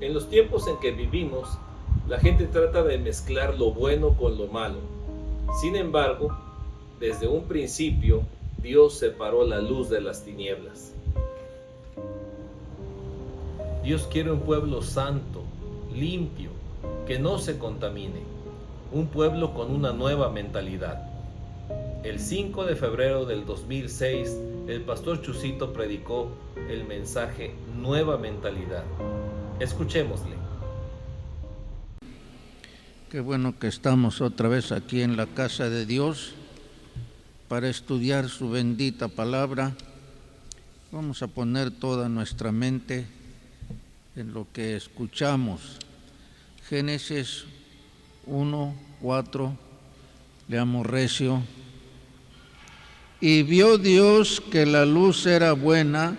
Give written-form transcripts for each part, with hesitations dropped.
En los tiempos en que vivimos, la gente trata de mezclar lo bueno con lo malo. Sin embargo, desde un principio, Dios separó la luz de las tinieblas. Dios quiere un pueblo santo, limpio, que no se contamine, un pueblo con una nueva mentalidad. El 5 de febrero del 2006, el pastor Chusito predicó el mensaje Nueva Mentalidad. Escuchémosle. Qué bueno que estamos otra vez aquí en la casa de Dios para estudiar su bendita palabra. Vamos a poner toda nuestra mente en lo que escuchamos. Génesis 1:4, leamos recio. Y vio Dios que la luz era buena,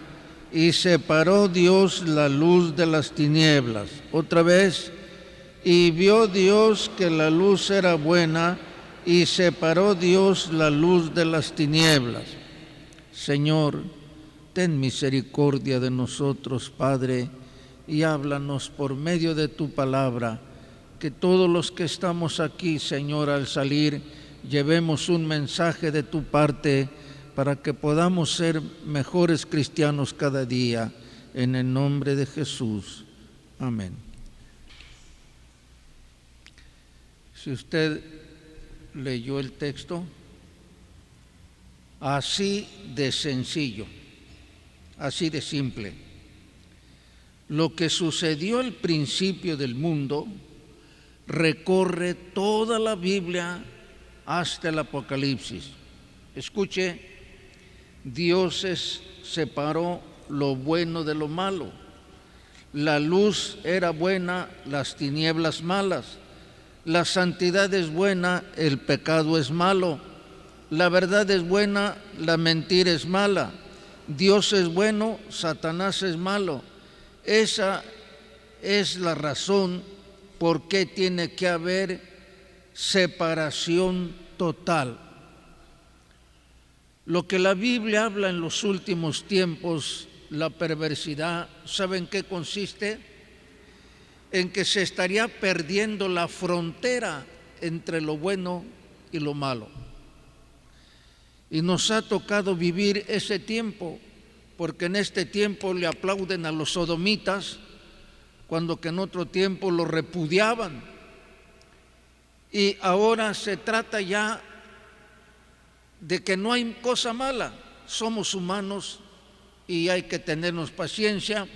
y separó Dios la luz de las tinieblas. Otra vez. Y vio Dios que la luz era buena, y separó Dios la luz de las tinieblas. Señor, ten misericordia de nosotros, Padre, y háblanos por medio de tu palabra, que todos los que estamos aquí, Señor, al salir, llevemos un mensaje de tu parte para que podamos ser mejores cristianos cada día, en el nombre de Jesús. Amén. Si usted leyó el texto, así de sencillo, así de simple. Lo que sucedió al principio del mundo recorre toda la Biblia hasta el Apocalipsis. Escuche, Dios separó lo bueno de lo malo. La luz era buena, las tinieblas malas. La santidad es buena, el pecado es malo. La verdad es buena, la mentira es mala. Dios es bueno, Satanás es malo. Esa es la razón por qué tiene que haber separación total. Lo que la Biblia habla en los últimos tiempos, la perversidad, ¿saben qué consiste? En que se estaría perdiendo la frontera entre lo bueno y lo malo. Y nos ha tocado vivir ese tiempo, porque en este tiempo le aplauden a los sodomitas, cuando que en otro tiempo los repudiaban. Y ahora se trata ya de que no hay cosa mala, somos humanos y hay que tenernos paciencia.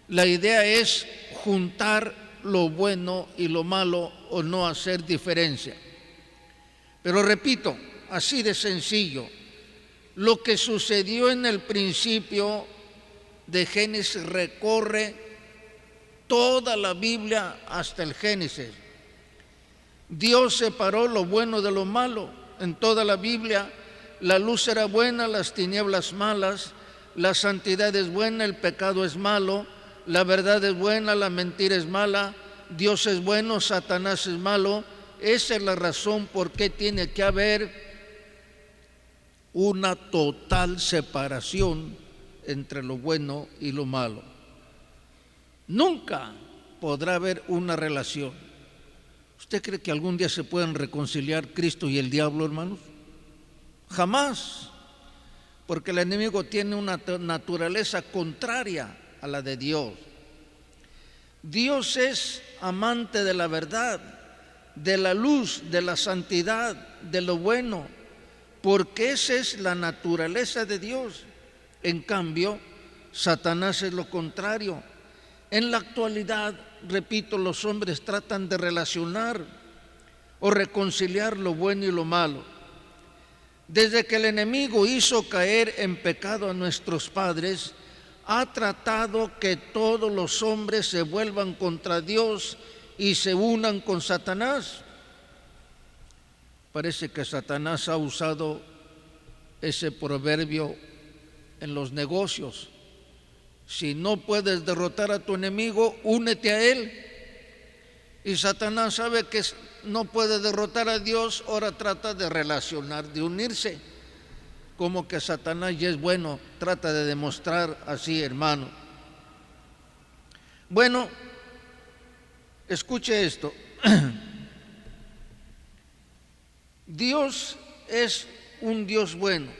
La idea es juntar lo bueno y lo malo o no hacer diferencia. Pero repito, así de sencillo, lo que sucedió en el principio de Génesis recorre toda la Biblia hasta el Génesis. Dios separó lo bueno de lo malo. En toda la Biblia la luz era buena, las tinieblas malas, la santidad es buena, el pecado es malo, la verdad es buena, la mentira es mala, Dios es bueno, Satanás es malo. Esa es la razón por qué tiene que haber una total separación entre lo bueno y lo malo. Nunca podrá haber una relación. ¿Usted cree que algún día se puedan reconciliar Cristo y el diablo, hermanos? Jamás, porque el enemigo tiene una naturaleza contraria a la de Dios. Dios es amante de la verdad, de la luz, de la santidad, de lo bueno, porque esa es la naturaleza de Dios. En cambio, Satanás es lo contrario. En la actualidad, repito, los hombres tratan de relacionar o reconciliar lo bueno y lo malo. Desde que el enemigo hizo caer en pecado a nuestros padres, ha tratado que todos los hombres se vuelvan contra Dios y se unan con Satanás. Parece que Satanás ha usado ese proverbio en los negocios. Si no puedes derrotar a tu enemigo, únete a él. Y Satanás sabe que no puede derrotar a Dios, ahora trata de relacionar, de unirse. Como que Satanás ya es bueno, trata de demostrar así, hermano. Bueno, Escuche esto. Dios es un Dios bueno.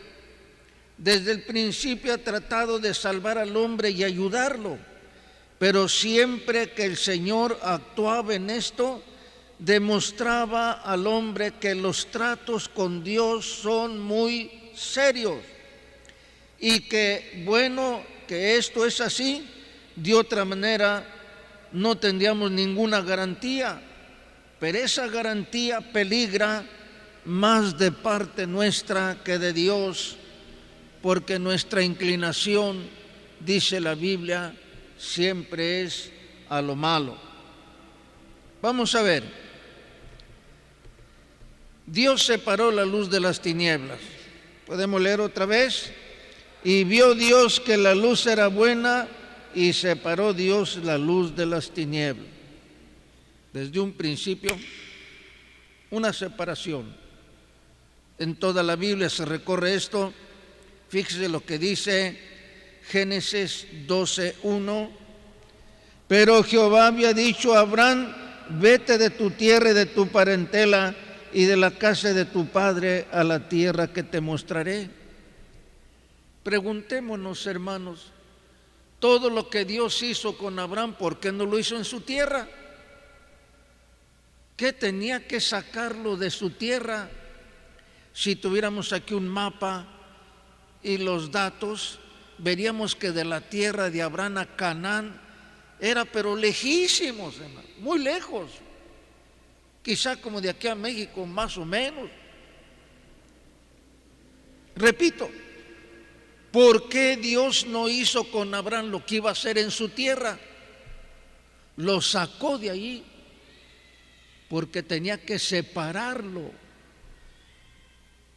Desde el principio ha tratado de salvar al hombre y ayudarlo, pero siempre que el Señor actuaba en esto, demostraba al hombre que los tratos con Dios son muy serios y que, bueno, que esto es así, de otra manera no tendríamos ninguna garantía, pero esa garantía peligra más de parte nuestra que de Dios, porque nuestra inclinación, dice la Biblia, siempre es a lo malo. Vamos a ver. Dios separó la luz de las tinieblas. Podemos leer otra vez. Y vio Dios que la luz era buena y separó Dios la luz de las tinieblas. Desde un principio, una separación. En toda la Biblia se recorre esto. Fíjese lo que dice Génesis 12:1. Pero Jehová había dicho a Abraham: vete de tu tierra y de tu parentela y de la casa de tu padre a la tierra que te mostraré. Preguntémonos, hermanos, todo lo que Dios hizo con Abraham, ¿por qué no lo hizo en su tierra? ¿Qué tenía que sacarlo de su tierra? Si tuviéramos aquí un mapa y los datos, veríamos que de la tierra de Abraham a Canaán era pero lejísimos, hermano, muy lejos. Quizá como de aquí a México, más o menos. Repito, ¿por qué Dios no hizo con Abraham lo que iba a hacer en su tierra? Lo sacó de allí porque tenía que separarlo.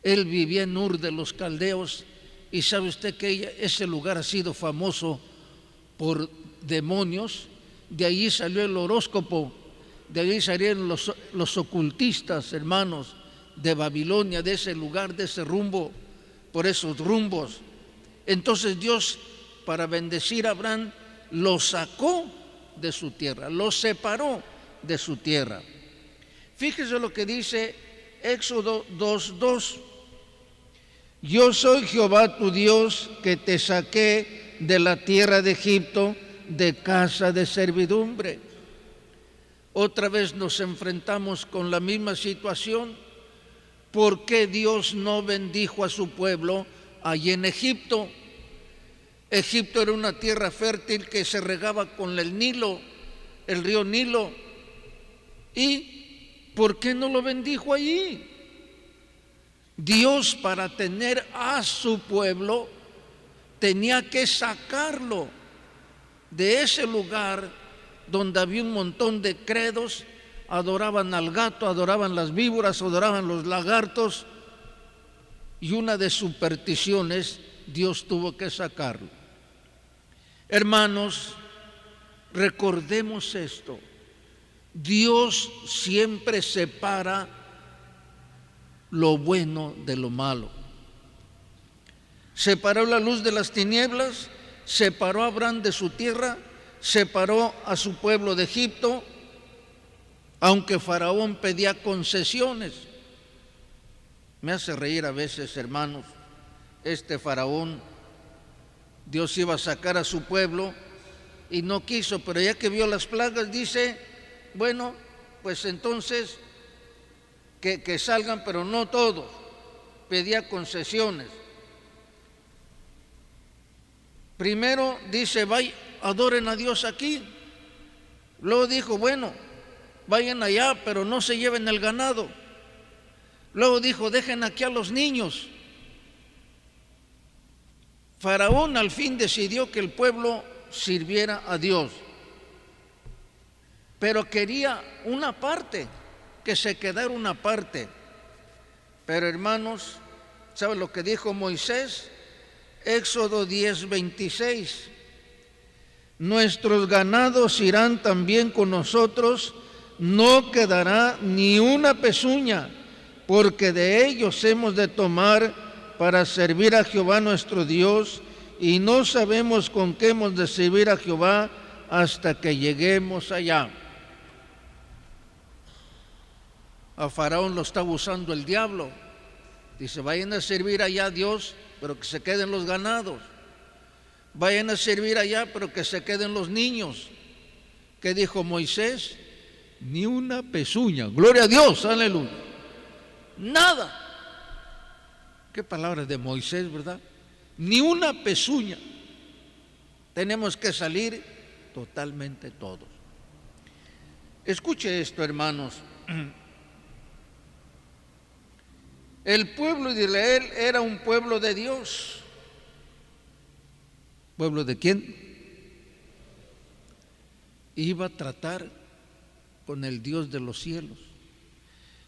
Él vivía en Ur de los Caldeos y sabe usted que ese lugar ha sido famoso por demonios. De allí salió el horóscopo. De ahí salieron los ocultistas, hermanos, de Babilonia, de ese lugar, de ese rumbo, por esos rumbos. Entonces Dios, para bendecir a Abraham, lo sacó de su tierra, lo separó de su tierra. Fíjese lo que dice Éxodo 2:2. Yo soy Jehová tu Dios, que te saqué de la tierra de Egipto, de casa de servidumbre. Otra vez nos enfrentamos con la misma situación. ¿Por qué Dios no bendijo a su pueblo allí en Egipto? Egipto era una tierra fértil que se regaba con el Nilo, el río Nilo. ¿Y por qué no lo bendijo allí? Dios, para tener a su pueblo, tenía que sacarlo de ese lugar donde había un montón de credos, adoraban al gato, adoraban las víboras, adoraban los lagartos, y una de supersticiones, Dios tuvo que sacarlo. Hermanos, recordemos esto: Dios siempre separa lo bueno de lo malo. Separó la luz de las tinieblas, separó a Abraham de su tierra, separó a su pueblo de Egipto, aunque Faraón pedía concesiones. Me hace reír a veces, hermanos, este Faraón. Dios iba a sacar a su pueblo y no quiso, pero ya que vio las plagas, dice, bueno, pues entonces que salgan, pero no todos. Pedía concesiones. Primero dice, vayan, adoren a Dios aquí. Luego dijo, bueno, vayan allá, pero no se lleven el ganado. Luego dijo, dejen aquí a los niños. Faraón al fin decidió que el pueblo sirviera a Dios, pero quería una parte, que se quedara una parte. Pero hermanos, ¿saben lo que dijo Moisés? Éxodo 10:26. Nuestros ganados irán también con nosotros, no quedará ni una pezuña, porque de ellos hemos de tomar para servir a Jehová nuestro Dios, y no sabemos con qué hemos de servir a Jehová hasta que lleguemos allá. A Faraón lo estaba usando el diablo. Dice, vayan a servir allá a Dios, pero que se queden los ganados. Vayan a servir allá, pero que se queden los niños. ¿Qué dijo Moisés? Ni una pezuña. Gloria a Dios, aleluya. Nada. Qué palabras de Moisés, ¿verdad? Ni una pezuña. Tenemos que salir totalmente todos. Escuche esto, hermanos. El pueblo de Israel era un pueblo de Dios. ¿Pueblo de quién? Iba a tratar con el Dios de los cielos.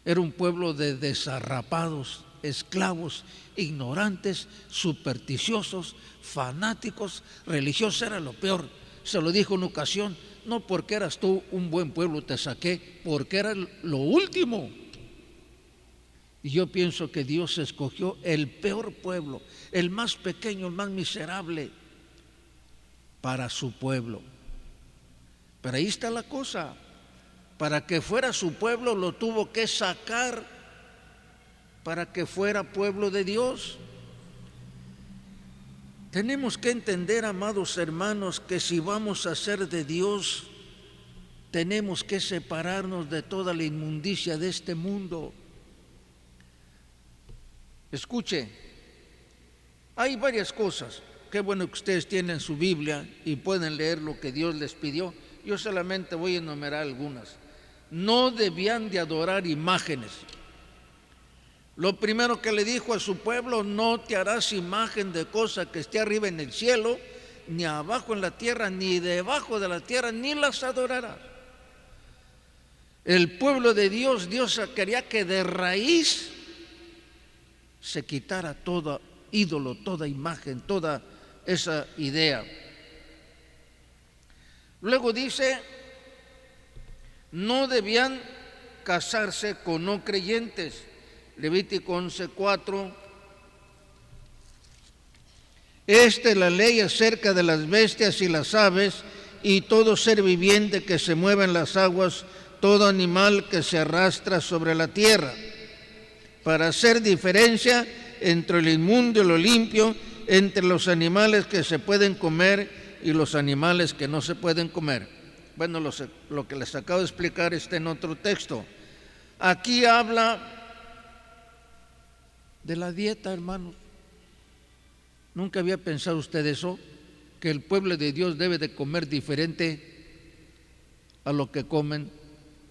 Era un pueblo de desarrapados, esclavos, ignorantes, supersticiosos, fanáticos, religiosos. Era lo peor. Se lo dijo en una ocasión, no porque eras tú un buen pueblo te saqué, porque era lo último. Y yo pienso que Dios escogió el peor pueblo, el más pequeño, el más miserable, para su pueblo. Pero ahí está la cosa. Para que fuera su pueblo lo tuvo que sacar para que fuera pueblo de Dios. Tenemos que entender, amados hermanos, que si vamos a ser de Dios, tenemos que separarnos de toda la inmundicia de este mundo. Escuche, hay varias cosas. Qué bueno que ustedes tienen su Biblia y pueden leer lo que Dios les pidió. Yo solamente voy a enumerar algunas. No debían de adorar imágenes. Lo primero que le dijo a su pueblo: no te harás imagen de cosa que esté arriba en el cielo, ni abajo en la tierra, ni debajo de la tierra, ni las adorarás. El pueblo de Dios, Dios quería que de raíz se quitara todo ídolo, toda imagen, toda esa idea. Luego dice, no debían casarse con no creyentes. Levítico 11:4. Esta es la ley acerca de las bestias y las aves y todo ser viviente que se mueve en las aguas, todo animal que se arrastra sobre la tierra, para hacer diferencia entre lo inmundo y lo limpio, entre los animales que se pueden comer y los animales que no se pueden comer. Bueno, lo que les acabo de explicar está en otro texto. Aquí habla de la dieta, hermanos. ¿Nunca había pensado usted eso? Que el pueblo de Dios debe de comer diferente a lo que comen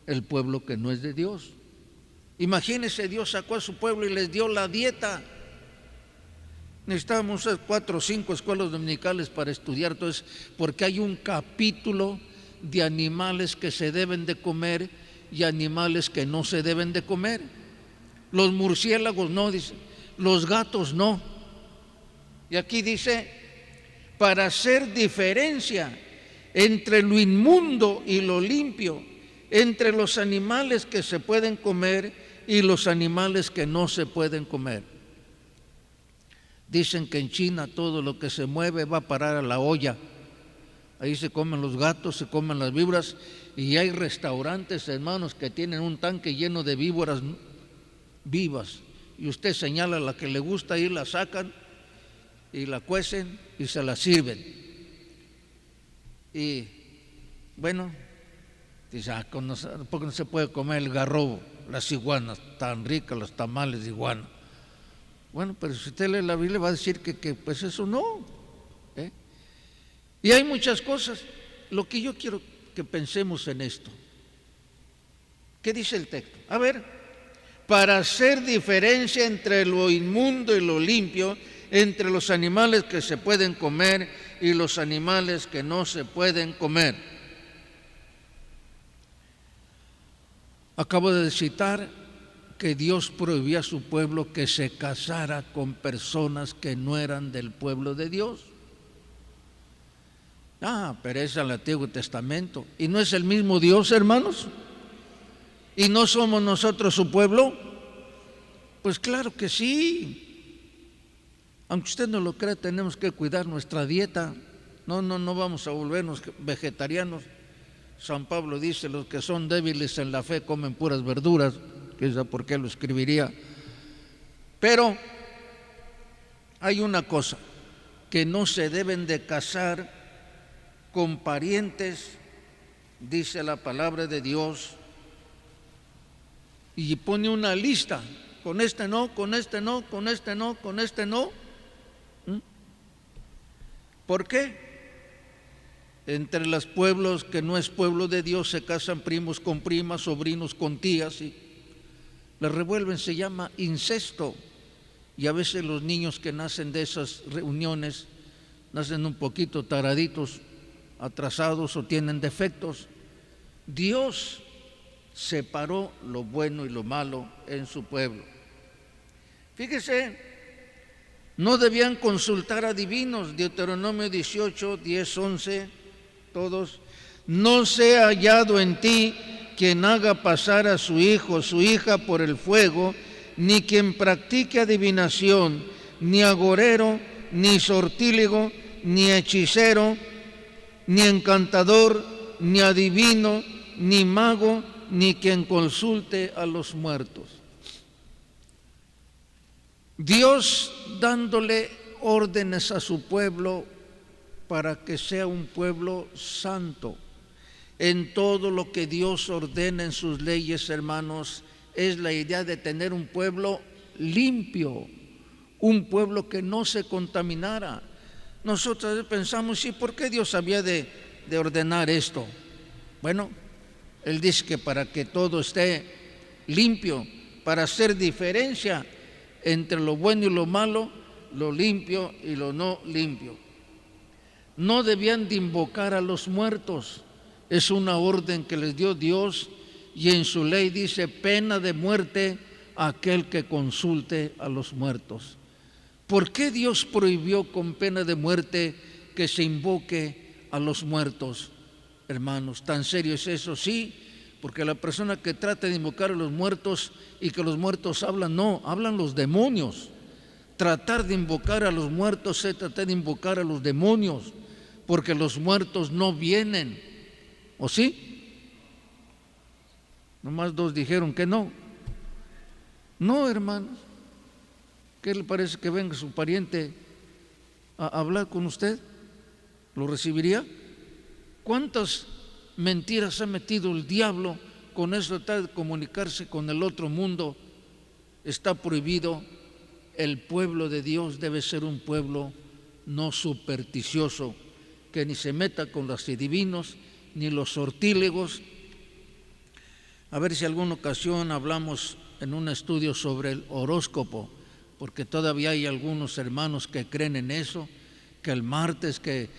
el pueblo que no es de Dios. Imagínense, Dios sacó a su pueblo y les dio la dieta. Necesitábamos 4 o 5 escuelas dominicales para estudiar todo eso, porque hay un capítulo de animales que se deben de comer y animales que no se deben de comer. Los murciélagos no, dice, los gatos no. Y aquí dice, para hacer diferencia entre lo inmundo y lo limpio, entre los animales que se pueden comer y los animales que no se pueden comer. Dicen que en China todo lo que se mueve va a parar a la olla. Ahí se comen los gatos, se comen las víboras, y hay restaurantes, hermanos, que tienen un tanque lleno de víboras vivas, y usted señala la que le gusta y la sacan y la cuecen y se la sirven. Y bueno, dice, ¿por qué no se puede comer el garrobo, las iguanas tan ricas, los tamales de iguana? Bueno, pero si usted lee la Biblia va a decir que pues eso no, ¿eh? Y hay muchas cosas. Lo que yo quiero que pensemos en esto. ¿Qué dice el texto? A ver, para hacer diferencia entre lo inmundo y lo limpio, entre los animales que se pueden comer y los animales que no se pueden comer. Acabo de citar que Dios prohibía a su pueblo que se casara con personas que no eran del pueblo de Dios. Pero es el Antiguo Testamento. ¿Y no es el mismo Dios, hermanos? ¿Y no somos nosotros su pueblo? Pues claro que sí. Aunque usted no lo crea, tenemos que cuidar nuestra dieta. No vamos a volvernos vegetarianos. San Pablo dice, los que son débiles en la fe comen puras verduras. quién sabe por qué lo escribiría. Pero hay una cosa, que no se deben de casar con parientes, dice la palabra de Dios, y pone una lista, con este no, con este no, con este no, con este no. ¿Por qué? Entre los pueblos que no es pueblo de Dios se casan primos con primas, sobrinos con tías y les revuelven, se llama incesto. Y a veces los niños que nacen de esas reuniones nacen un poquito taraditos, atrasados o tienen defectos. Dios separó lo bueno y lo malo en su pueblo. Fíjese, no debían consultar a divinos, Deuteronomio 18, 10, 11, todos. No sea hallado en ti quien haga pasar a su hijo o su hija por el fuego, ni quien practique adivinación, ni agorero, ni sortílego, ni hechicero, ni encantador, ni adivino, ni mago, ni quien consulte a los muertos. Dios dándole órdenes a su pueblo para que sea un pueblo santo. En todo lo que Dios ordena en sus leyes, hermanos, es la idea de tener un pueblo limpio, un pueblo que no se contaminara. Nosotros pensamos, ¿y por qué Dios había de ordenar esto? Bueno, Él dice que para que todo esté limpio, para hacer diferencia entre lo bueno y lo malo, lo limpio y lo no limpio. No debían de invocar a los muertos, es una orden que les dio Dios, y en su ley dice pena de muerte a aquel que consulte a los muertos. ¿Por qué Dios prohibió con pena de muerte que se invoque a los muertos? Hermanos, ¿tan serio es eso? Sí, porque la persona que trata de invocar a los muertos y que los muertos hablan, no, hablan los demonios. Tratar de invocar a los muertos es tratar de invocar a los demonios, porque los muertos no vienen, ¿o sí? Nomás dos dijeron que no. No, hermanos. ¿Qué le parece que venga su pariente a hablar con usted? ¿Lo recibiría? ¿Cuántas mentiras ha metido el diablo con eso de tratar de comunicarse con el otro mundo? Está prohibido. El pueblo de Dios debe ser un pueblo no supersticioso, que ni se meta con los adivinos ni los sortílegos. A ver si alguna ocasión hablamos en un estudio sobre el horóscopo, porque todavía hay algunos hermanos que creen en eso, que el martes, que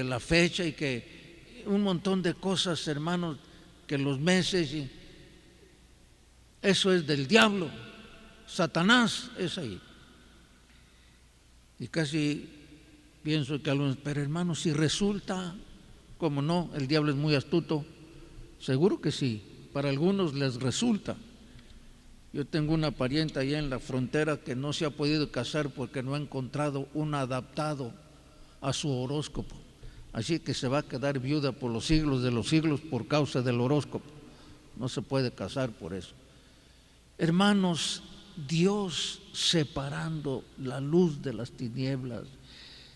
la fecha y que un montón de cosas, hermanos, que los meses, y eso es del diablo, Satanás es ahí. Y casi pienso que algunos, pero hermanos, si resulta, como no, el diablo es muy astuto, seguro que sí, para algunos les resulta. Yo tengo una pariente allá en la frontera que no se ha podido casar porque no ha encontrado un adaptado a su horóscopo. Así que se va a quedar viuda por los siglos de los siglos por causa del horóscopo. No se puede casar por eso. Hermanos, Dios separando la luz de las tinieblas.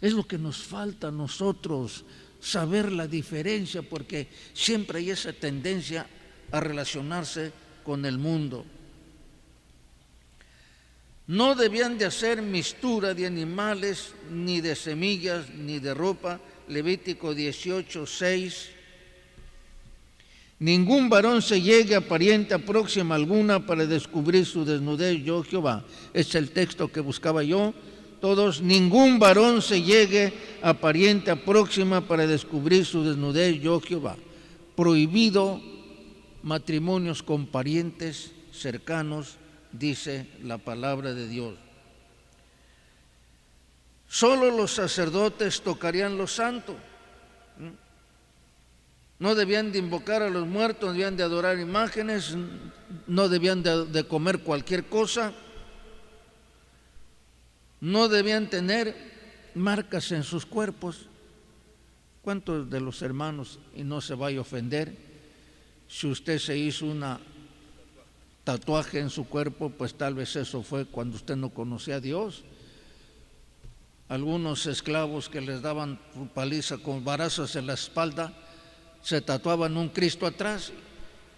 Es lo que nos falta a nosotros, saber la diferencia, porque siempre hay esa tendencia a relacionarse con el mundo. No debían de hacer mistura de animales, ni de semillas, ni de ropa. Levítico 18, 6. Ningún varón se llegue a pariente próxima alguna para descubrir su desnudez, yo Jehová. Es el texto que buscaba yo. Todos, ningún varón se llegue a pariente próxima para descubrir su desnudez, yo Jehová. Prohibido matrimonios con parientes cercanos, dice la palabra de Dios. Solo los sacerdotes tocarían lo santo. No debían de invocar a los muertos, no debían de adorar imágenes, no debían de comer cualquier cosa, no debían tener marcas en sus cuerpos. ¿Cuántos de los hermanos, y no se vaya a ofender, si usted se hizo tatuaje en su cuerpo, pues tal vez eso fue cuando usted no conocía a Dios. Algunos esclavos que les daban paliza con varazos en la espalda, se tatuaban un Cristo atrás,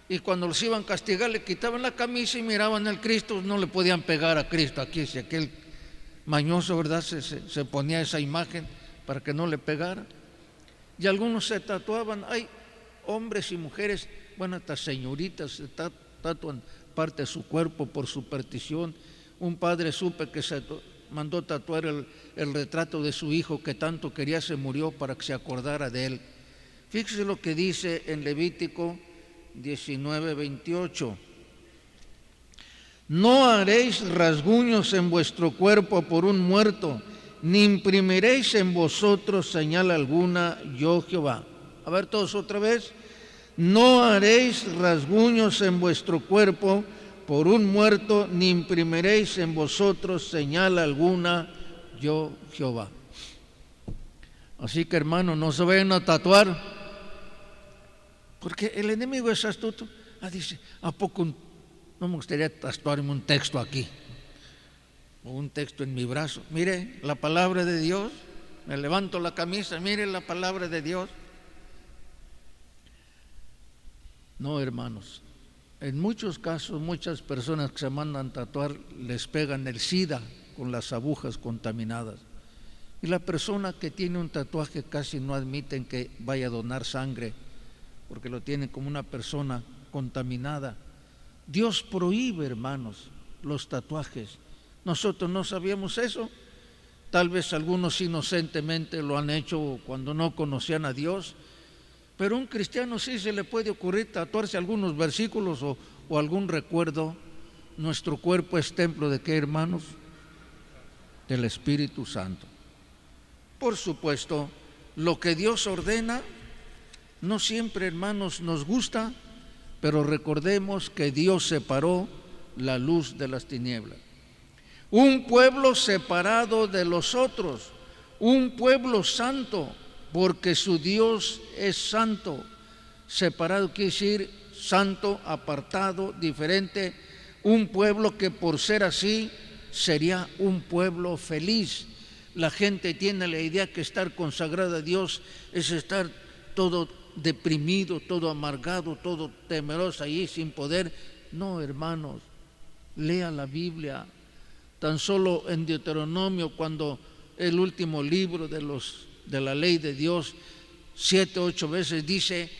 y cuando los iban a castigar le quitaban la camisa y miraban al Cristo, no le podían pegar a Cristo aquí, si aquel mañoso, ¿verdad?, se ponía esa imagen para que no le pegara. Y algunos se tatuaban, hay hombres y mujeres, bueno, hasta señoritas se tatuan parte de su cuerpo por superstición. Un padre supe que se mandó tatuar el retrato de su hijo que tanto quería, se murió para que se acordara de él. Fíjese lo que dice en Levítico 19:28. No haréis rasguños en vuestro cuerpo por un muerto, ni imprimiréis en vosotros señal alguna, yo Jehová. A ver todos otra vez. No haréis rasguños en vuestro cuerpo por un muerto, ni imprimiréis en vosotros señal alguna, yo Jehová. Así que, hermano, no se vayan a tatuar, porque el enemigo es astuto. Dice, ¿a poco no me gustaría tatuarme un texto aquí? O un texto en mi brazo. Mire la palabra de Dios. Me levanto la camisa, mire la palabra de Dios. No, hermanos. En muchos casos, muchas personas que se mandan tatuar les pegan el SIDA con las agujas contaminadas. Y la persona que tiene un tatuaje casi no admiten que vaya a donar sangre, porque lo tienen como una persona contaminada. Dios prohíbe, hermanos, los tatuajes. Nosotros no sabíamos eso. Tal vez algunos inocentemente lo han hecho cuando no conocían a Dios, pero a un cristiano sí se le puede ocurrir tatuarse algunos versículos o algún recuerdo. Nuestro cuerpo es templo ¿de qué, hermanos? Del Espíritu Santo. Por supuesto, lo que Dios ordena no siempre, hermanos, nos gusta, pero recordemos que Dios separó la luz de las tinieblas. Un pueblo separado de los otros, un pueblo santo, porque su Dios es santo. Separado quiere decir santo, apartado, diferente. Un pueblo que por ser así sería un pueblo feliz. La gente tiene la idea que estar consagrado a Dios es estar todo deprimido, todo amargado, todo temeroso ahí sin poder. No, hermanos, lea la Biblia. Tan solo en Deuteronomio, cuando el último libro de la ley de Dios, 7 u 8 veces dice,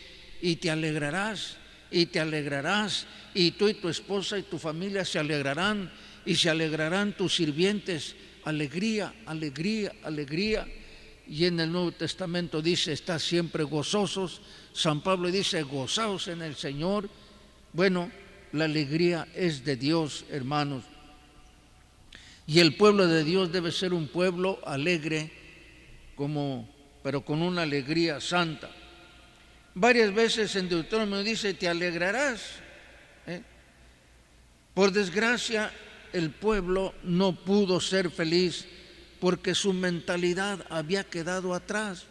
y te alegrarás, y te alegrarás, y tú y tu esposa y tu familia se alegrarán, y se alegrarán tus sirvientes. Alegría, alegría, alegría. Y en el Nuevo Testamento dice, estad siempre gozosos. San Pablo dice, gozaos en el Señor. Bueno, la alegría es de Dios, hermanos. Y el pueblo de Dios debe ser un pueblo alegre, pero con una alegría santa. Varias veces en Deuteronomio dice, te alegrarás. Por desgracia, el pueblo no pudo ser feliz porque su mentalidad había quedado atrás.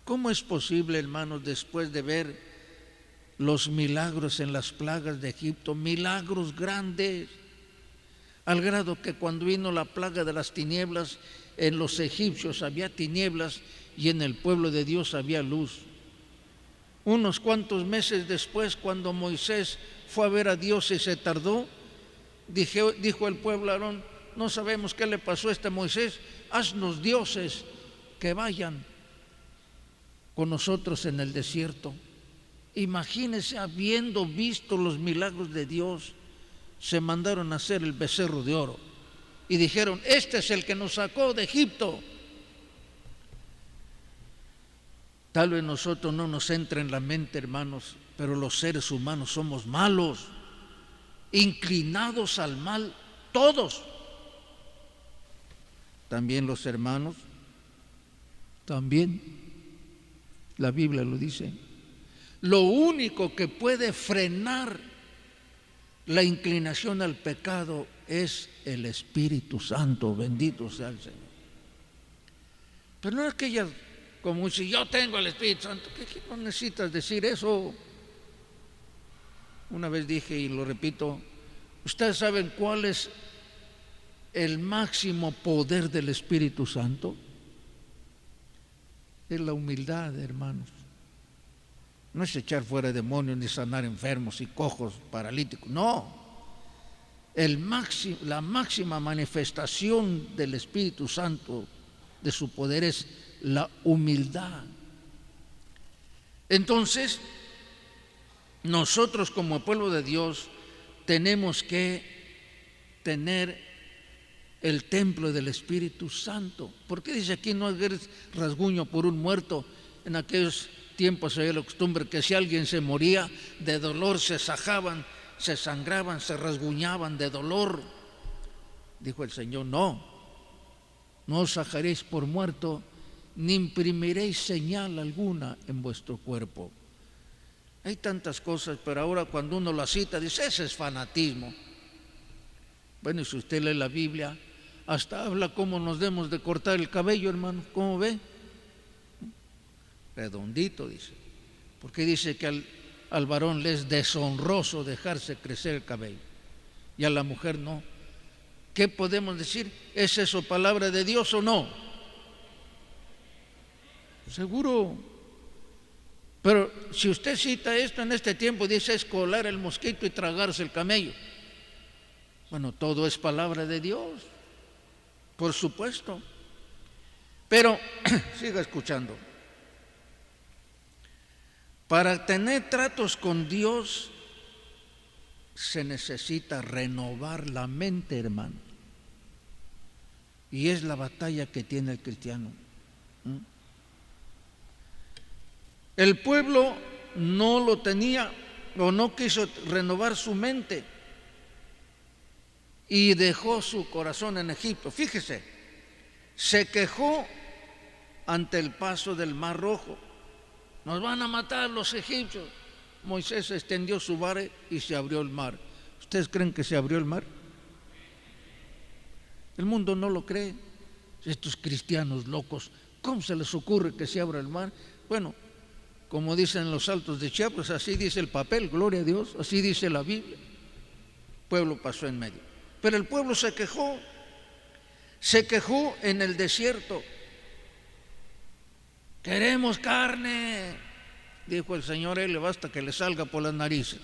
¿Cómo es posible, hermanos, después de ver los milagros en las plagas de Egipto, milagros grandes, al grado que cuando vino la plaga de las tinieblas, en los egipcios había tinieblas y en el pueblo de Dios había luz? Unos cuantos meses después, cuando Moisés fue a ver a Dios y se tardó, dijo el pueblo a Aarón, no sabemos qué le pasó a este Moisés, haznos dioses que vayan con nosotros en el desierto. Imagínense, habiendo visto los milagros de Dios, se mandaron a hacer el becerro de oro y dijeron, este es el que nos sacó de Egipto. Tal vez nosotros no nos entra en la mente, hermanos, pero los seres humanos somos malos, inclinados al mal, todos. También los hermanos, también la Biblia lo dice. Lo único que puede frenar la inclinación al pecado es el Espíritu Santo, bendito sea el Señor. Pero no es que ella, como si yo tengo el Espíritu Santo, ¿qué no necesitas decir eso? Una vez dije y lo repito, ¿ustedes saben cuál es el máximo poder del Espíritu Santo? Es la humildad, hermanos. No es echar fuera demonios ni sanar enfermos y cojos, paralíticos, no. La máxima manifestación del Espíritu Santo, de su poder, es la humildad. Entonces, nosotros como pueblo de Dios tenemos que tener el templo del Espíritu Santo. ¿Por qué dice aquí no hagas rasguño por un muerto? En aquellos tiempos había la costumbre que si alguien se moría de dolor se sajaban, se sangraban, se rasguñaban de dolor. Dijo el Señor, no os sajaréis por muerto, ni imprimiréis señal alguna en vuestro cuerpo. Hay tantas cosas, pero ahora cuando uno la cita dice, ese es fanatismo. Bueno, y si usted lee la Biblia, hasta habla cómo nos debemos de cortar el cabello, hermano. ¿Cómo ve? Redondito, dice. Porque dice que al varón le es deshonroso dejarse crecer el cabello y a la mujer no. ¿Qué podemos decir? ¿Es eso palabra de Dios o no? Seguro. Pero si usted cita esto en este tiempo, dice es colar el mosquito y tragarse el camello. Bueno, todo es palabra de Dios, por supuesto. Pero, siga escuchando. Para tener tratos con Dios se necesita renovar la mente, hermano. Y es la batalla que tiene el cristiano. El pueblo no lo tenía o no quiso renovar su mente y dejó su corazón en Egipto. Fíjese, se quejó ante el paso del Mar Rojo. Nos van a matar los egipcios. Moisés extendió su vara y se abrió el mar. ¿Ustedes creen que se abrió el mar? El mundo no lo cree. Estos cristianos locos, ¿cómo se les ocurre que se abra el mar? Bueno, como dicen los Altos de Chiapas, así dice el papel, gloria a Dios, así dice la Biblia. El pueblo pasó en medio. Pero el pueblo se quejó en el desierto. Queremos carne, dijo el Señor, le basta que le salga por las narices.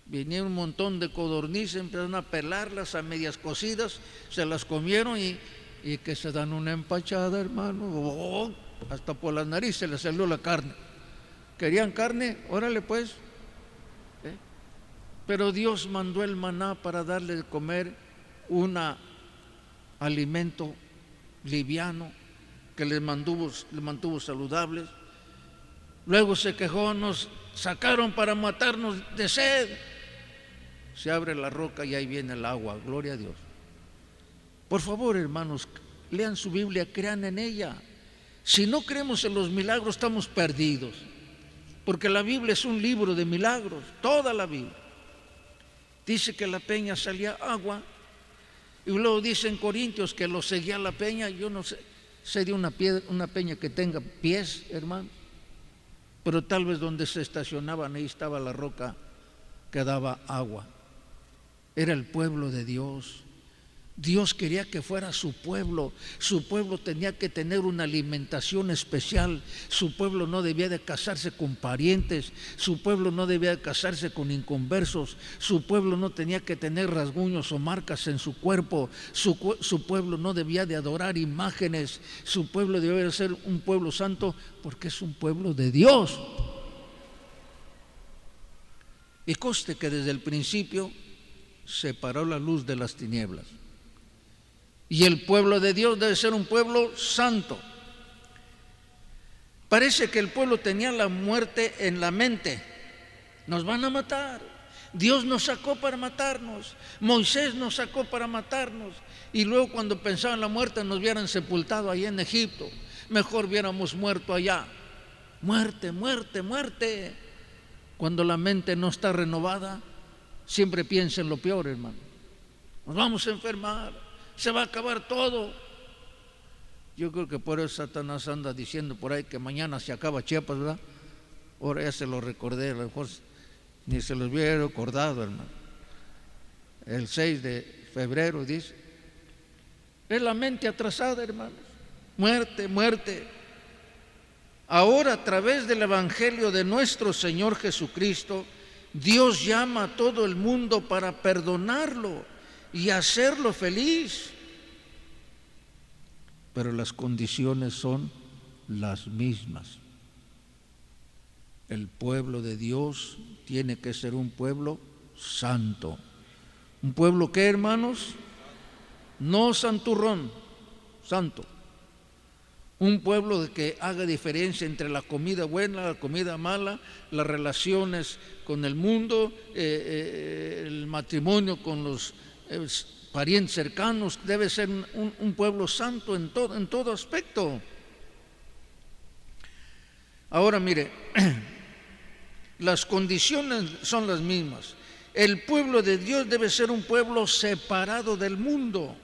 Vinieron un montón de codornices, empezaron a pelarlas a medias cocidas, se las comieron y que se dan una empachada, hermano, hasta por las narices les salió la carne. ¿Querían carne? Órale pues. Pero Dios mandó el maná para darle de comer un alimento liviano que les mantuvo saludables. Luego se quejó, nos sacaron para matarnos de sed. Se abre la roca y ahí viene el agua, gloria a Dios. Por favor, hermanos, lean su Biblia, crean en ella. Si no creemos en los milagros, estamos perdidos, porque la Biblia es un libro de milagros, toda la Biblia. Dice que la peña salía agua, y luego dice en Corintios que lo seguía la peña. Yo no sé, sería una peña que tenga pies, hermano, pero tal vez donde se estacionaban ahí estaba la roca que daba agua. Era el pueblo de Dios. Dios quería que fuera su pueblo tenía que tener una alimentación especial, su pueblo no debía de casarse con parientes, su pueblo no debía de casarse con inconversos, su pueblo no tenía que tener rasguños o marcas en su cuerpo, su pueblo no debía de adorar imágenes, su pueblo debía de ser un pueblo santo porque es un pueblo de Dios. Y conste que desde el principio separó la luz de las tinieblas. Y el pueblo de Dios debe ser un pueblo santo. Parece que el pueblo tenía la muerte en la mente. Nos van a matar. Dios nos sacó para matarnos. Moisés nos sacó para matarnos. Y luego cuando pensaban en la muerte nos hubieran sepultado allá en Egipto. Mejor hubiéramos muerto allá. Muerte, muerte, muerte. Cuando la mente no está renovada, siempre piensa en lo peor, hermano. Nos vamos a enfermar. Se va a acabar todo. Yo creo que por eso Satanás anda diciendo por ahí que mañana se acaba Chiapas, ¿verdad? Ahora ya se lo recordé, a lo mejor Ni se los hubiera recordado, hermano. El 6 de febrero dice, es la mente atrasada, hermanos. Muerte, muerte. Ahora, a través del Evangelio de nuestro Señor Jesucristo, Dios llama a todo el mundo para perdonarlo y hacerlo feliz. Pero las condiciones son las mismas. El pueblo de Dios tiene que ser un pueblo santo. ¿Un pueblo qué, hermanos? No santurrón, santo. Un pueblo que haga diferencia entre la comida buena, la comida mala, las relaciones con el mundo, el matrimonio con los parientes cercanos. Debe ser un pueblo santo en todo aspecto. Ahora mire, las condiciones son las mismas. El pueblo de Dios debe ser un pueblo separado del mundo,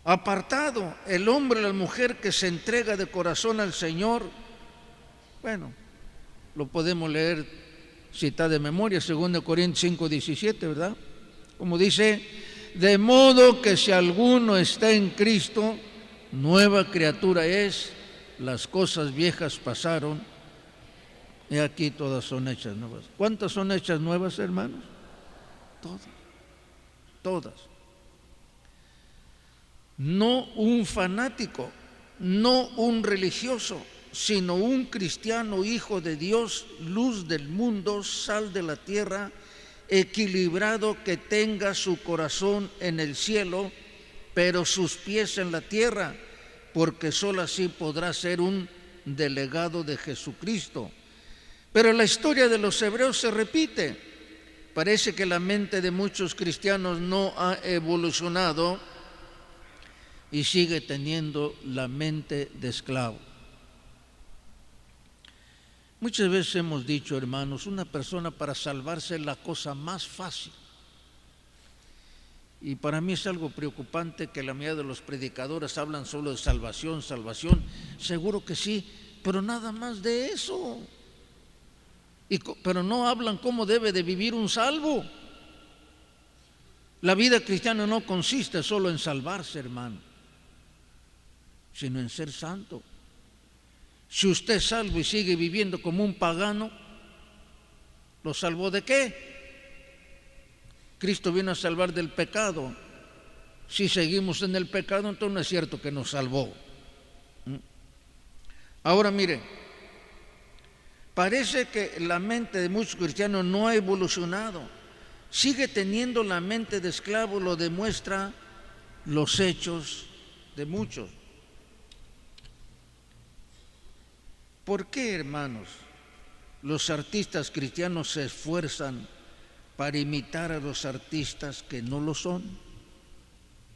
apartado. El hombre y la mujer que se entrega de corazón al Señor, bueno, lo podemos leer, citar de memoria, 2 Corintios 5:17, ¿verdad? Como dice, de modo que si alguno está en Cristo, nueva criatura es, las cosas viejas pasaron, y aquí todas son hechas nuevas. ¿Cuántas son hechas nuevas, hermanos? Todas, todas. No un fanático, no un religioso, sino un cristiano, hijo de Dios, luz del mundo, sal de la tierra, equilibrado, que tenga su corazón en el cielo, pero sus pies en la tierra, porque sólo así podrá ser un delegado de Jesucristo. Pero la historia de los hebreos se repite. Parece que la mente de muchos cristianos no ha evolucionado y sigue teniendo la mente de esclavo. Muchas veces hemos dicho, hermanos, una persona para salvarse es la cosa más fácil. Y para mí es algo preocupante que la mayoría de los predicadores hablan solo de salvación, salvación. Seguro que sí, pero nada más de eso. Pero no hablan cómo debe de vivir un salvo. La vida cristiana no consiste solo en salvarse, hermano, sino en ser santo. Si usted es salvo y sigue viviendo como un pagano, ¿lo salvó de qué? Cristo vino a salvar del pecado. Si seguimos en el pecado, entonces no es cierto que nos salvó. Ahora mire, parece que la mente de muchos cristianos no ha evolucionado. Sigue teniendo la mente de esclavo, lo demuestra los hechos de muchos. ¿Por qué, hermanos, los artistas cristianos se esfuerzan para imitar a los artistas que no lo son?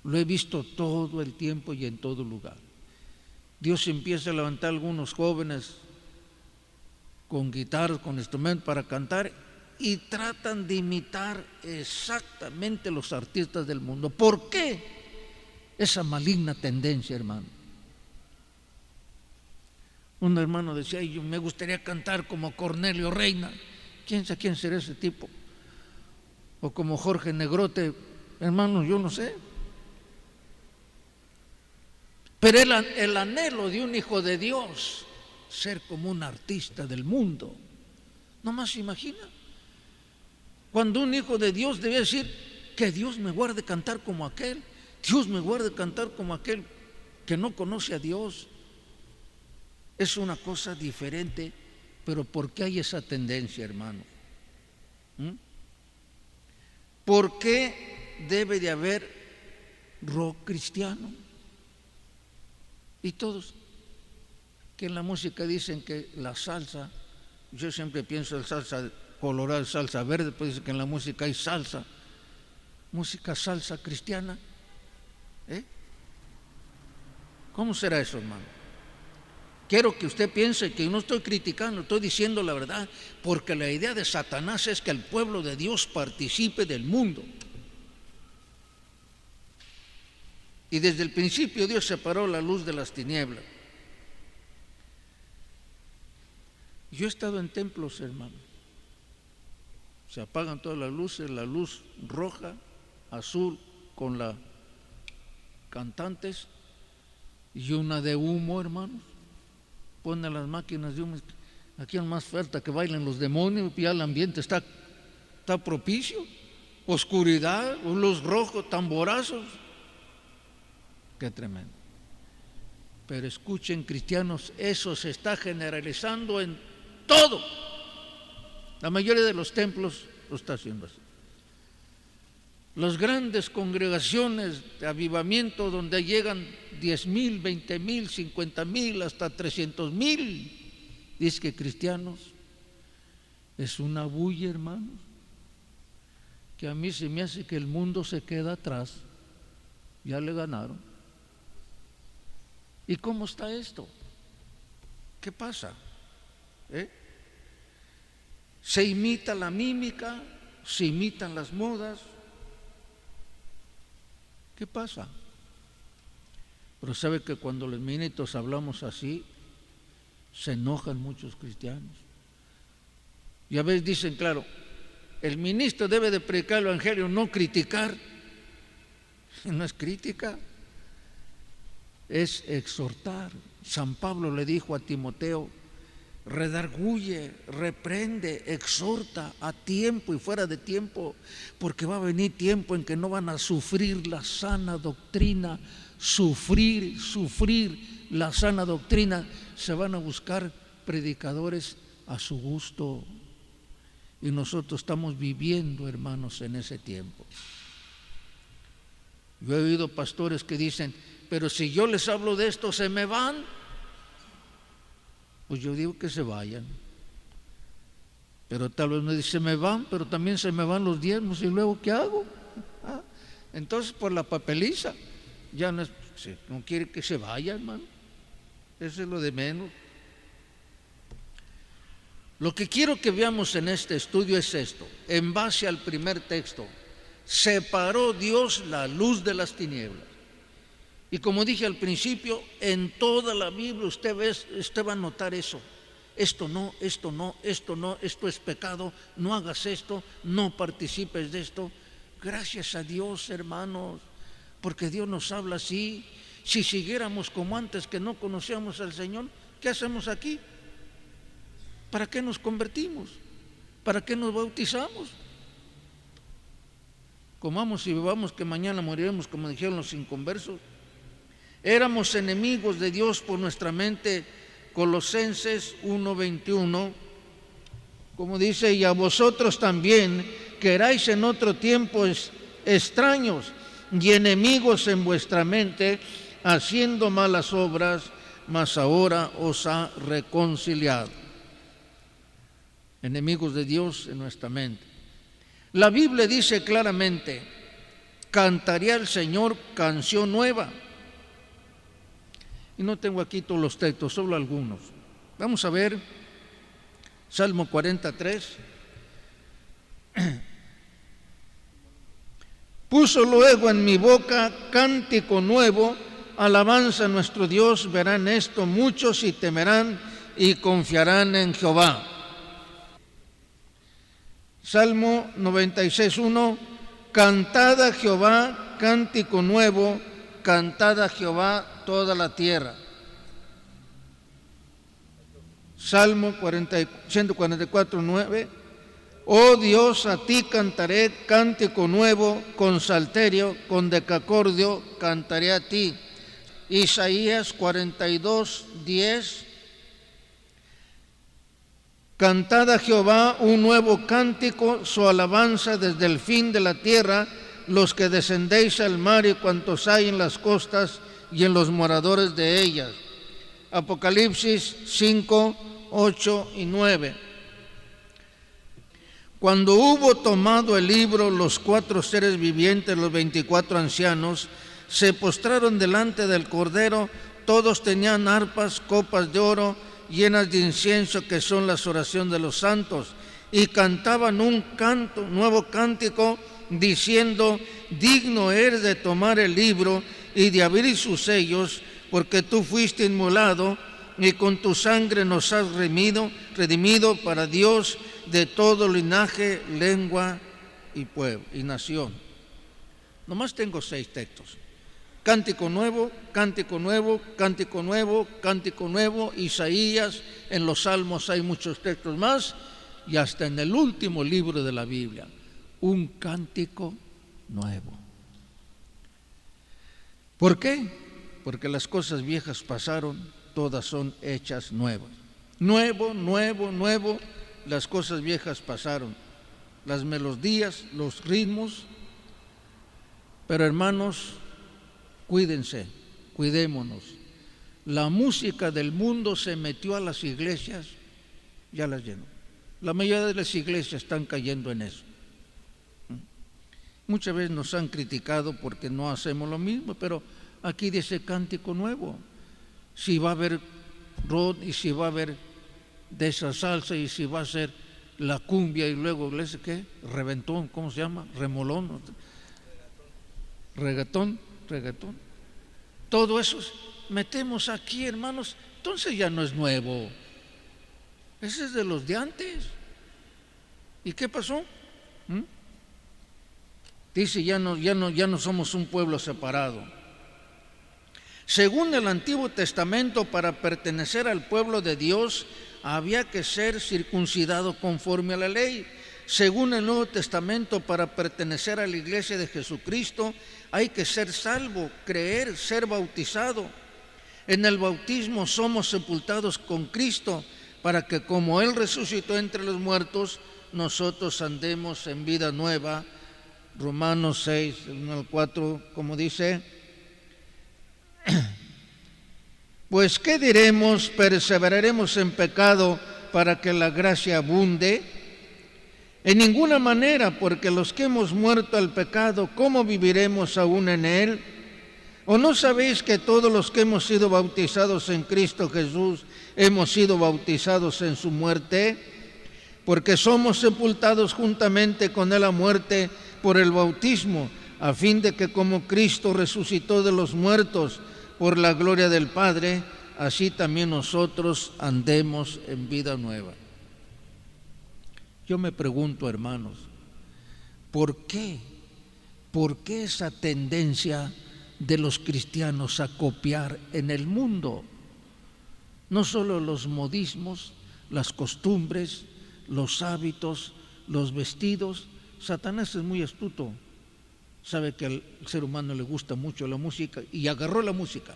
Lo he visto todo el tiempo y en todo lugar. Dios empieza a levantar a algunos jóvenes con guitarras, con instrumentos para cantar, y tratan de imitar exactamente los artistas del mundo. ¿Por qué esa maligna tendencia, hermano? Un hermano decía, yo me gustaría cantar como Cornelio Reina. ¿Quién sabe quién será ese tipo? O como Jorge Negrote. Hermano, yo no sé. Pero el anhelo de un hijo de Dios, ser como un artista del mundo. ¿No más se imagina? Cuando un hijo de Dios debe decir, que Dios me guarde cantar como aquel, Dios me guarde cantar como aquel que no conoce a Dios. Es una cosa diferente, pero ¿por qué hay esa tendencia, hermano? ¿Por qué debe de haber rock cristiano? Y todos que en la música dicen que la salsa, yo siempre pienso en salsa colorada, salsa verde, pues dicen que en la música hay salsa, música salsa cristiana. ¿Cómo será eso, hermano? Quiero que usted piense que no estoy criticando, estoy diciendo la verdad, porque la idea de Satanás es que el pueblo de Dios participe del mundo. Y desde el principio Dios separó la luz de las tinieblas. Yo he estado en templos, hermano. Se apagan todas las luces, la luz roja, azul, con las cantantes, y una de humo, hermanos. Ponen las máquinas de humo. Aquí más falta que bailen los demonios, y ya el ambiente está propicio. Oscuridad, luz rojo, tamborazos. Qué tremendo. Pero escuchen, cristianos, eso se está generalizando en todo. La mayoría de los templos lo está haciendo así. Las grandes congregaciones de avivamiento donde llegan 10,000, 20,000, 50,000, hasta 300,000, dice que cristianos, es una bulla, hermanos, que a mí se me hace que el mundo se queda atrás. Ya le ganaron. ¿Y cómo está esto? ¿Qué pasa? Se imita la mímica, se imitan las modas. ¿Qué pasa? Pero sabe que cuando los ministros hablamos así, se enojan muchos cristianos. Y a veces dicen, claro, el ministro debe de predicar el evangelio, no criticar. No es crítica, es exhortar. San Pablo le dijo a Timoteo, redarguye, reprende, exhorta a tiempo y fuera de tiempo, porque va a venir tiempo en que no van a sufrir la sana doctrina, sufrir la sana doctrina, se van a buscar predicadores a su gusto. Y nosotros estamos viviendo, hermanos, en ese tiempo. Yo he oído pastores que dicen, pero si yo les hablo de esto, ¿se me van? Pues yo digo que se vayan. Pero tal vez me dice, se me van, pero también se me van los diezmos, ¿y luego qué hago? Entonces, por la papeliza, ya no quiere que se vaya, hermano. Eso es lo de menos. Lo que quiero que veamos en este estudio es esto, en base al primer texto. Separó Dios la luz de las tinieblas. Y como dije al principio, en toda la Biblia usted va a notar eso. Esto no, esto no, esto no, esto es pecado, no hagas esto, no participes de esto. Gracias a Dios, hermanos, porque Dios nos habla así. Si siguiéramos como antes que no conocíamos al Señor, ¿qué hacemos aquí? ¿Para qué nos convertimos? ¿Para qué nos bautizamos? Comamos y bebamos que mañana moriremos, como dijeron los inconversos. Éramos enemigos de Dios por nuestra mente. Colosenses 1:21, como dice, y a vosotros también, que erais en otro tiempo extraños y enemigos en vuestra mente, haciendo malas obras, mas ahora os ha reconciliado. Enemigos de Dios en nuestra mente. La Biblia dice claramente, cantaré al Señor canción nueva. Y no tengo aquí todos los textos, solo algunos. Vamos a ver Salmo 43. Puso luego en mi boca cántico nuevo, alabanza a nuestro Dios, verán esto muchos y temerán y confiarán en Jehová. Salmo 96:1, cantad a Jehová cántico nuevo, cantad a Jehová toda la tierra. Salmo 144:9, oh Dios, a ti cantaré cántico nuevo, con salterio, con decacordio, cantaré a ti. Isaías 42:10, cantad a Jehová un nuevo cántico, su alabanza desde el fin de la tierra, los que descendéis al mar y cuantos hay en las costas y en los moradores de ellas. Apocalipsis 5:8-9. Cuando hubo tomado el libro, los 4 seres vivientes, los 24 ancianos, se postraron delante del Cordero. Todos tenían arpas, copas de oro llenas de incienso, que son las oraciones de los santos, y cantaban un nuevo cántico, diciendo, digno eres de tomar el libro y de abrir sus sellos, porque tú fuiste inmolado y con tu sangre nos has redimido para Dios de todo linaje, lengua y pueblo y nación. Nomás tengo 6 textos. Cántico nuevo, cántico nuevo, cántico nuevo, cántico nuevo, Isaías, en los Salmos hay muchos textos más, y hasta en el último libro de la Biblia, un cántico nuevo. ¿Por qué? Porque las cosas viejas pasaron, todas son hechas nuevas. Nuevo, nuevo, nuevo, las cosas viejas pasaron. Las melodías, los ritmos, pero hermanos, cuídense, cuidémonos. La música del mundo se metió a las iglesias, ya las llenó. La mayoría de las iglesias están cayendo en eso. Muchas veces nos han criticado porque no hacemos lo mismo, pero aquí dice cántico nuevo. Si va a haber rock y si va a haber de esa salsa y si va a ser la cumbia y luego, ¿qué? Reventón, ¿cómo se llama? Remolón, regatón. Todo eso metemos aquí, hermanos, entonces ya no es nuevo. Ese es de los de antes. ¿Y qué pasó? Dice, ya no somos un pueblo separado. Según el Antiguo Testamento, para pertenecer al pueblo de Dios, había que ser circuncidado conforme a la ley. Según el Nuevo Testamento, para pertenecer a la iglesia de Jesucristo, hay que ser salvo, creer, ser bautizado. En el bautismo somos sepultados con Cristo, para que como Él resucitó entre los muertos, nosotros andemos en vida nueva. Romanos 6, 1 al 4, como dice, pues ¿qué diremos? ¿Perseveraremos en pecado para que la gracia abunde? En ninguna manera, porque los que hemos muerto al pecado, ¿cómo viviremos aún en él? ¿O no sabéis que todos los que hemos sido bautizados en Cristo Jesús hemos sido bautizados en su muerte? Porque somos sepultados juntamente con él a muerte por el bautismo, a fin de que como Cristo resucitó de los muertos por la gloria del Padre, así también nosotros andemos en vida nueva. Yo me pregunto, hermanos, ¿por qué esa tendencia de los cristianos a copiar en el mundo? No solo los modismos, las costumbres, los hábitos, los vestidos. Satanás es muy astuto, sabe que al ser humano le gusta mucho la música y agarró la música.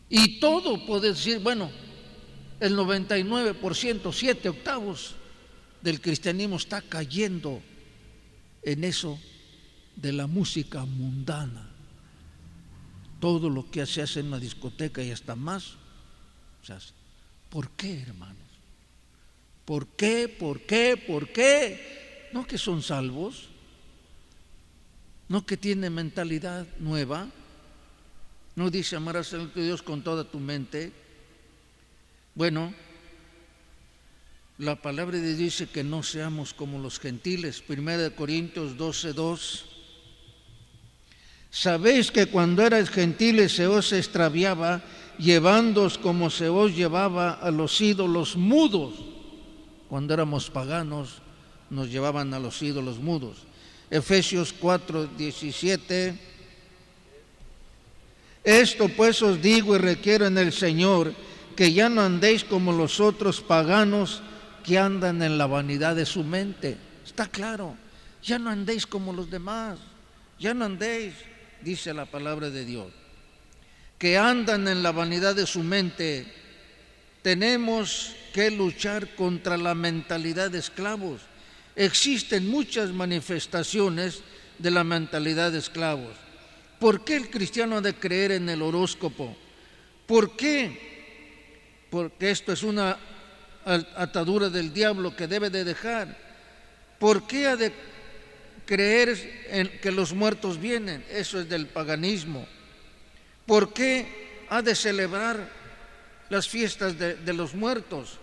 Y todo puede decir, bueno, el 99%, 7/8 del cristianismo está cayendo en eso de la música mundana. Todo lo que se hace en una discoteca y hasta más se hace. ¿Por qué, hermanos? ¿Por qué? ¿Por qué? ¿Por qué? ¿No que son salvos? ¿No que tienen mentalidad nueva? ¿No dice amarás a Dios con toda tu mente? Bueno, la palabra de Dios dice que no seamos como los gentiles. 1 Corintios 12:2. Sabéis que cuando erais gentiles se os extraviaba, llevándoos como se os llevaba a los ídolos mudos. Cuando éramos paganos nos llevaban a los ídolos mudos. Efesios 4:17. Esto pues os digo y requiero en el Señor, que ya no andéis como los otros paganos que andan en la vanidad de su mente. Está claro, ya no andéis como los demás, ya no andéis, dice la palabra de Dios, que andan en la vanidad de su mente. Tenemos que luchar contra la mentalidad de esclavos. Existen muchas manifestaciones de la mentalidad de esclavos. ¿Por qué el cristiano ha de creer en el horóscopo? ¿Por qué? Porque esto es una atadura del diablo que debe de dejar. ¿Por qué ha de creer en que los muertos vienen? Eso es del paganismo. ¿Por qué ha de celebrar las fiestas de los muertos?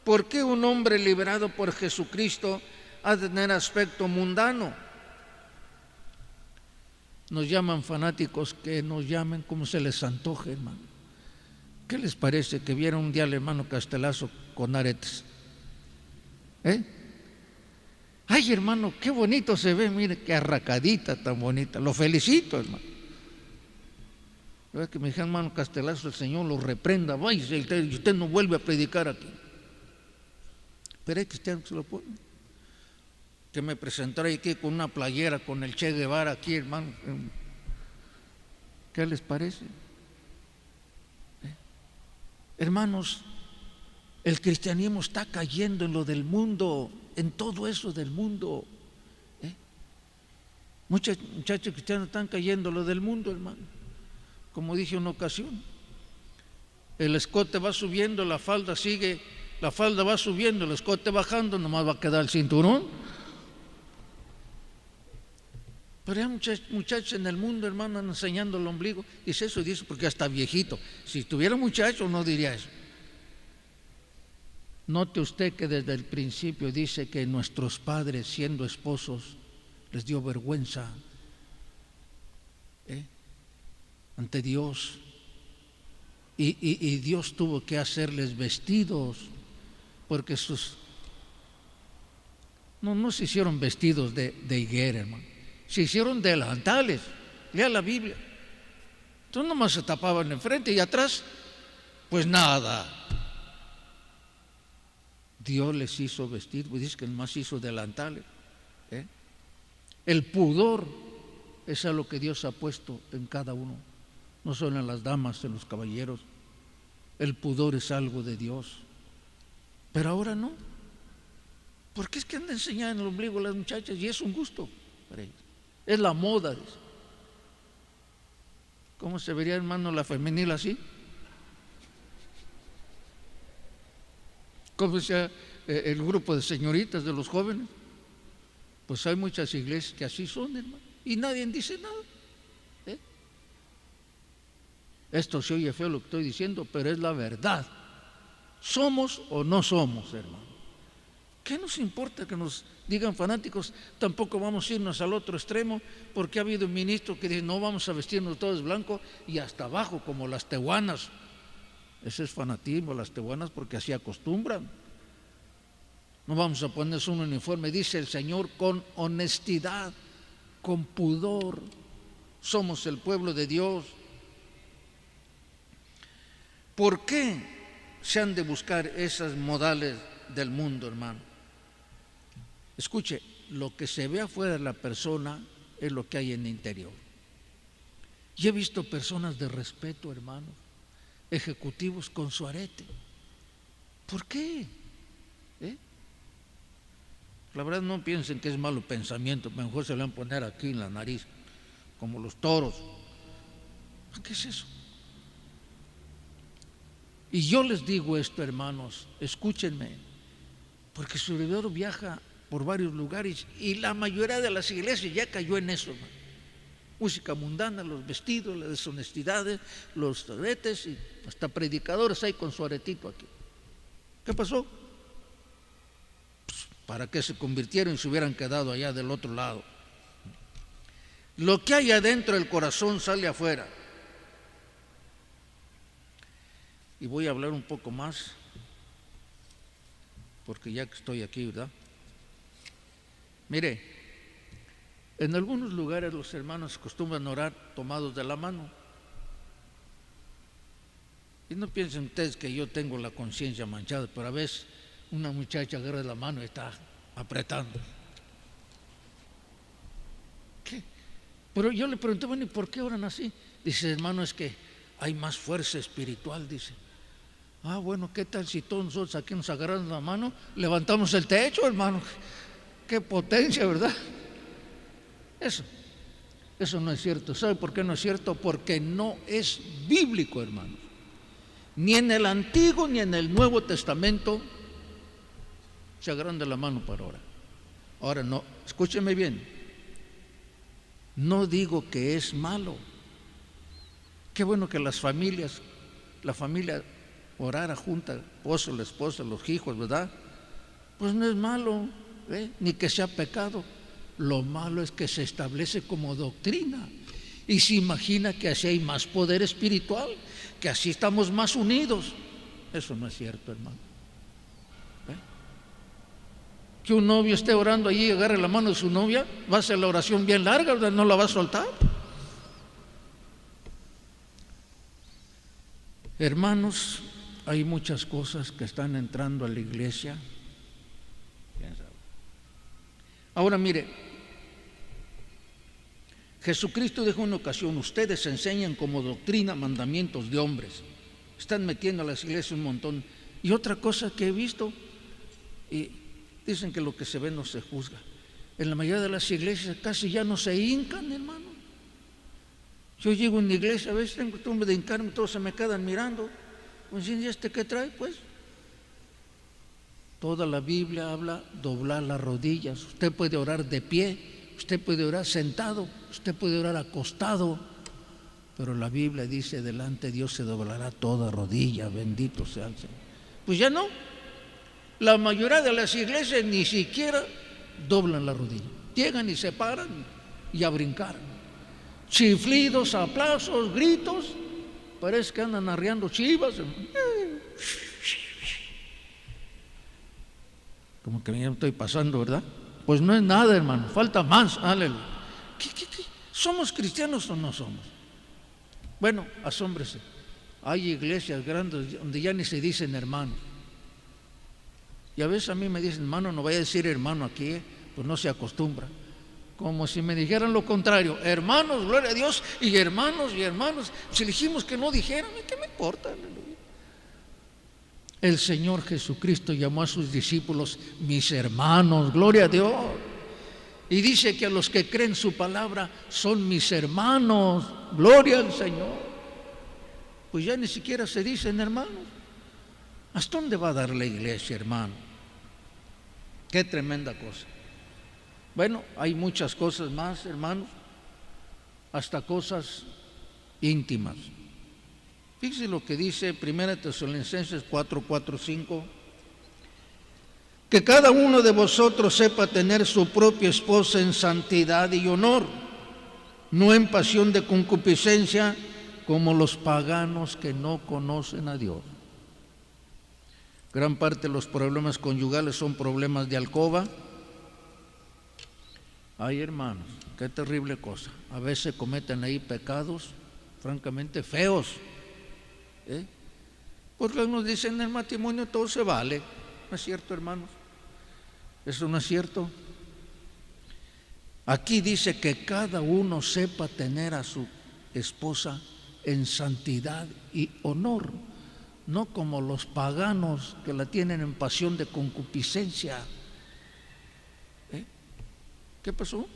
¿Por qué un hombre liberado por Jesucristo ha de tener aspecto mundano? Nos llaman fanáticos, que nos llamen como se les antoje, hermano. ¿Qué les parece que viera un día al hermano Castelazo con aretes? Ay, hermano, qué bonito se ve, mire, qué arracadita tan bonita. Lo felicito, hermano. Que me dijo, hermano Castelazo, el Señor lo reprenda, vaya, usted no vuelve a predicar aquí. Pero hay cristianos que se lo ponen. Que me presentara aquí con una playera con el Che Guevara aquí, hermano. ¿Qué les parece? Hermanos, el cristianismo está cayendo en lo del mundo, en todo eso del mundo. Muchachos cristianos están cayendo en lo del mundo, hermano. Como dije en una ocasión, el escote va subiendo, la falda sigue, la falda va subiendo, el escote bajando, nomás va a quedar el cinturón. Pero hay muchachos en el mundo, hermano, enseñando el ombligo. Dice eso, dice porque ya está viejito. Si tuviera muchacho no diría eso. Note usted que desde el principio dice que nuestros padres, siendo esposos, les dio vergüenza ante Dios. Y Dios tuvo que hacerles vestidos, porque no se hicieron vestidos de higuera, hermano. Se hicieron delantales. Lea la Biblia. Entonces nomás se tapaban enfrente y atrás, pues nada. Dios les hizo vestir, pues dice que nomás hizo delantales. El pudor es a lo que Dios ha puesto en cada uno, no solo en las damas, en los caballeros. El pudor es algo de Dios. Pero ahora no. Porque es que andan enseñando el ombligo a las muchachas y es un gusto para ellas. Es la moda. ¿Cómo se vería, hermano, la femenil así? ¿Cómo sea el grupo de señoritas de los jóvenes? Pues hay muchas iglesias que así son, hermano, y nadie dice nada. Esto se oye feo lo que estoy diciendo, pero es la verdad. ¿Somos o no somos, hermano? ¿Qué nos importa que nos digan fanáticos? Tampoco vamos a irnos al otro extremo, porque ha habido un ministro que dice no vamos a vestirnos todos blanco y hasta abajo como las tehuanas. Ese es fanatismo, las tehuanas, porque así acostumbran. No vamos a ponerse un uniforme, dice el Señor, con honestidad, con pudor. Somos el pueblo de Dios. ¿Por qué se han de buscar esas modales del mundo, hermano? Escuche, lo que se ve afuera de la persona es lo que hay en el interior. Y he visto personas de respeto, hermano, ejecutivos con su arete. ¿Por qué? La verdad no piensen que es malo pensamiento, mejor se lo van a poner aquí en la nariz, como los toros. ¿Qué es eso? Y yo les digo esto, hermanos, escúchenme, porque su servidor viaja por varios lugares y la mayoría de las iglesias ya cayó en eso, hermano. Música mundana, los vestidos, las deshonestidades, los aretes y hasta predicadores hay con su aretito aquí. ¿Qué pasó? Pues, ¿para qué se convirtieron y se hubieran quedado allá del otro lado? Lo que hay adentro del corazón sale afuera. Y voy a hablar un poco más, porque ya que estoy aquí, ¿verdad? Mire, en algunos lugares los hermanos acostumbran orar tomados de la mano. Y no piensen ustedes que yo tengo la conciencia manchada, pero a veces una muchacha agarra la mano y está apretando. ¿Qué? Pero yo le pregunté, bueno, ¿y por qué oran así? Dice, hermano, es que hay más fuerza espiritual, dice. Ah, bueno, ¿qué tal si todos nosotros aquí nos agarramos la mano, levantamos el techo, hermano? Qué potencia, ¿verdad? Eso no es cierto. ¿Sabe por qué no es cierto? Porque no es bíblico, hermanos. Ni en el Antiguo ni en el Nuevo Testamento se agarran de la mano para orar. Ahora no, escúcheme bien. No digo que es malo. Qué bueno que la familia orara junta, esposo, la esposa, los hijos, ¿verdad? Pues no es malo, ni que sea pecado. Lo malo es que se establece como doctrina y se imagina que así hay más poder espiritual, que así estamos más unidos. Eso no es cierto, hermano. Que un novio esté orando allí y agarre la mano de su novia, va a hacer la oración bien larga, no la va a soltar. Hermanos, hay muchas cosas que están entrando a la iglesia. Ahora mire, Jesucristo dijo en una ocasión: ustedes enseñan como doctrina mandamientos de hombres. Están metiendo a las iglesias un montón. Y otra cosa que he visto, y dicen que lo que se ve no se juzga. En la mayoría de las iglesias casi ya no se hincan, hermano. Yo llego a una iglesia, a veces tengo costumbre de hincarme, todos se me quedan mirando. Pues, ¿y este qué trae? Pues toda la Biblia habla doblar las rodillas. Usted puede orar de pie, usted puede orar sentado, usted puede orar acostado, pero la Biblia dice: delante de Dios se doblará toda rodilla, bendito sea el Señor. Pues ya no. La mayoría de las iglesias ni siquiera doblan la rodilla. Llegan y se paran y a brincar. Chiflidos, aplausos, gritos. Parece que andan arreando chivas. Como que ya estoy pasando, ¿verdad? Pues no es nada, hermano, falta más. Aleluya. ¿Qué? ¿Somos cristianos o no somos? Bueno, asómbrese. Hay iglesias grandes donde ya ni se dicen hermano. Y a veces a mí me dicen: hermano, no vaya a decir hermano aquí, pues no se acostumbra. Como si me dijeran lo contrario: hermanos, gloria a Dios, y hermanos. Si dijimos que no dijeran, ¿qué me importa? El Señor Jesucristo llamó a sus discípulos mis hermanos, gloria a Dios. Y dice que a los que creen su palabra son mis hermanos, gloria al Señor. Pues ya ni siquiera se dicen hermanos. ¿Hasta dónde va a dar la iglesia, hermano? Qué tremenda cosa. Bueno, hay muchas cosas más, hermanos, hasta cosas íntimas. Fíjese lo que dice 1 Tesalonicenses 4:5: que cada uno de vosotros sepa tener su propia esposa en santidad y honor, no en pasión de concupiscencia, como los paganos que no conocen a Dios. Gran parte de los problemas conyugales son problemas de alcoba. Ay, hermanos, qué terrible cosa. A veces cometen ahí pecados francamente feos. Porque algunos dicen: en el matrimonio todo se vale. ¿No es cierto, hermanos? Eso no es cierto. Aquí dice que cada uno sepa tener a su esposa en santidad y honor, no como los paganos que la tienen en pasión de concupiscencia. ¿Qué pasó?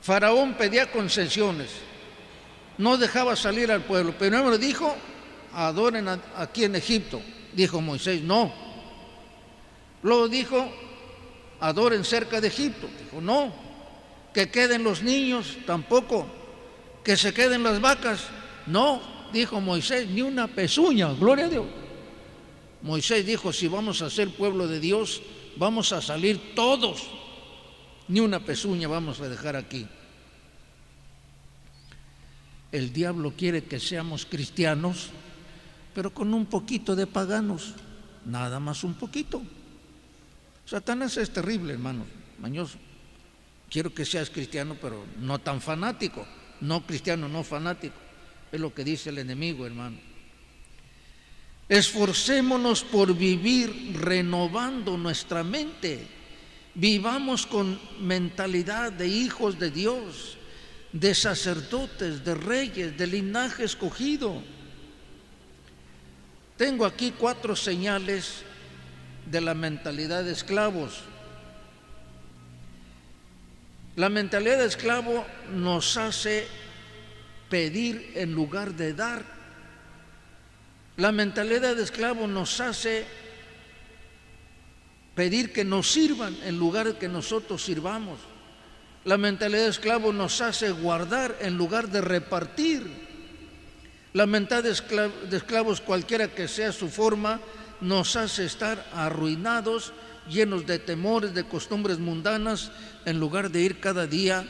Faraón pedía concesiones, no dejaba salir al pueblo. Primero dijo: adoren aquí en Egipto. Dijo Moisés: no. Luego dijo: adoren cerca de Egipto. Dijo: no. Que queden los niños, tampoco. Que se queden las vacas, no. Dijo Moisés: ni una pezuña, gloria a Dios. Moisés dijo: si vamos a ser pueblo de Dios, vamos a salir todos, ni una pezuña vamos a dejar aquí. El diablo quiere que seamos cristianos, pero con un poquito de paganos, nada más un poquito. Satanás es terrible, hermano, mañoso. Quiero que seas cristiano, pero no tan fanático. No cristiano, no fanático. Es lo que dice el enemigo, hermano. Esforcémonos por vivir renovando nuestra mente. Vivamos con mentalidad de hijos de Dios, de sacerdotes, de reyes, de linaje escogido. Tengo aquí 4 señales de la mentalidad de esclavos. La mentalidad de esclavo nos hace pedir en lugar de dar. La mentalidad de esclavo nos hace pedir que nos sirvan en lugar de que nosotros sirvamos. La mentalidad de esclavo nos hace guardar en lugar de repartir. La mentalidad de esclavos, cualquiera que sea su forma, nos hace estar arruinados, llenos de temores, de costumbres mundanas, en lugar de ir cada día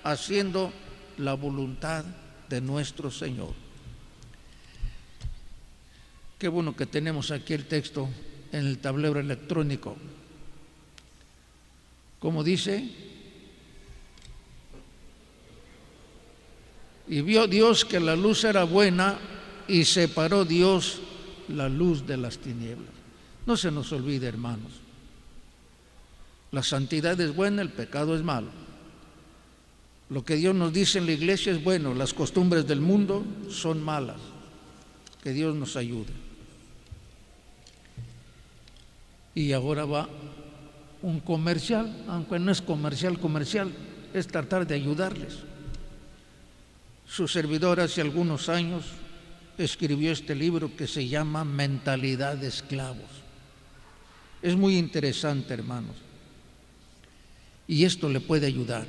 haciendo la voluntad de nuestro Señor. Qué bueno que tenemos aquí el texto en el tablero electrónico. Como dice, y vio Dios que la luz era buena y separó Dios la luz de las tinieblas. No se nos olvide, hermanos, la santidad es buena, el pecado es malo. Lo que Dios nos dice en la iglesia es bueno, las costumbres del mundo son malas. Que Dios nos ayude. Y ahora va un comercial, aunque no es comercial, es tratar de ayudarles. Su servidor hace algunos años escribió este libro que se llama Mentalidad de Esclavos. Es muy interesante, hermanos, y esto le puede ayudar.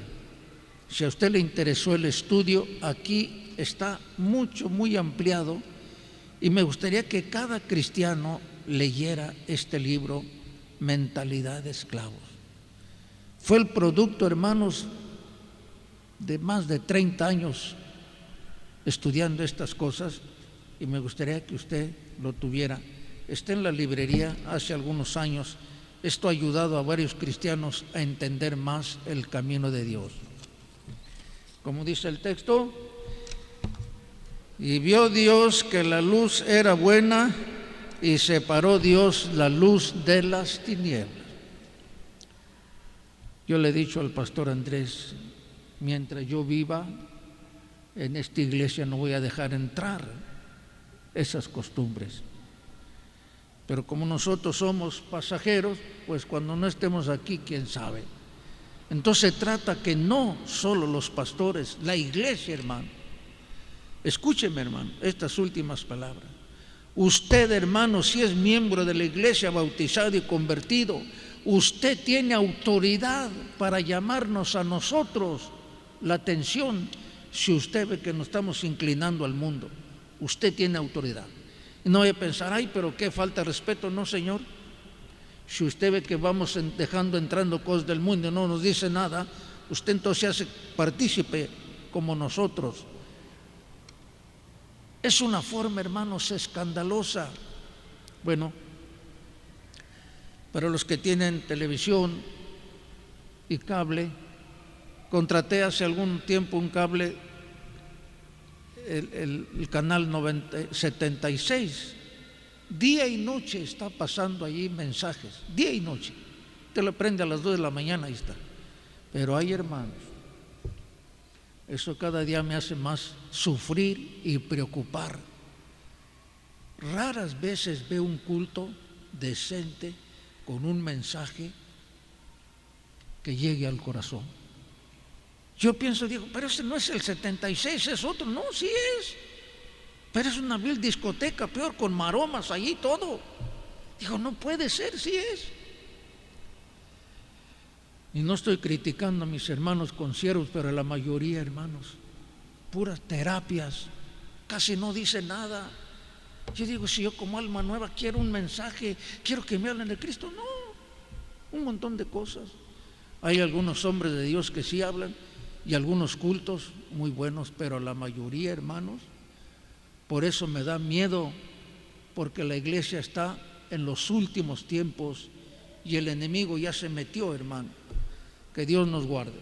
Si a usted le interesó el estudio, aquí está muy ampliado, y me gustaría que cada cristiano leyera este libro, Mentalidad de Esclavos. Fue el producto, hermanos, de más de 30 años estudiando estas cosas, y me gustaría que usted lo tuviera. Está en la librería hace algunos años. Esto ha ayudado a varios cristianos a entender más el camino de Dios. Como dice el texto, y vio Dios que la luz era buena y separó Dios la luz de las tinieblas. Yo le he dicho al pastor Andrés, mientras yo viva en esta iglesia no voy a dejar entrar esas costumbres. Pero como nosotros somos pasajeros, pues cuando no estemos aquí, quién sabe. Entonces trata que no solo los pastores, la iglesia, hermano. Escúcheme, hermano, estas últimas palabras. Usted, hermano, si es miembro de la iglesia, bautizado y convertido, usted tiene autoridad para llamarnos a nosotros la atención. Si usted ve que nos estamos inclinando al mundo, usted tiene autoridad. Y no vaya a pensar, ay, pero qué falta de respeto. No, Señor. Si usted ve que vamos dejando entrando cosas del mundo y no nos dice nada, usted entonces se hace partícipe como nosotros. Es una forma, hermanos, escandalosa. Bueno, para los que tienen televisión y cable, contraté hace algún tiempo un cable, el canal 76. Día y noche está pasando allí mensajes, día y noche. Te lo prende a las 2 de la mañana, ahí está. Pero hay, hermanos, eso cada día me hace más sufrir y preocupar. Raras veces veo un culto decente con un mensaje que llegue al corazón. Yo pienso, digo, pero ese no es el 76, es otro. No, sí es. Pero es una vil discoteca, peor, con maromas allí todo. Digo, no puede ser, sí es. Y no estoy criticando a mis hermanos consiervos, pero la mayoría, hermanos, puras terapias, casi no dice nada. Yo digo, si yo como alma nueva quiero un mensaje, quiero que me hablen de Cristo, no, un montón de cosas. Hay algunos hombres de Dios que sí hablan y algunos cultos muy buenos, pero la mayoría, hermanos, por eso me da miedo, porque la iglesia está en los últimos tiempos y el enemigo ya se metió, hermano. Que Dios nos guarde.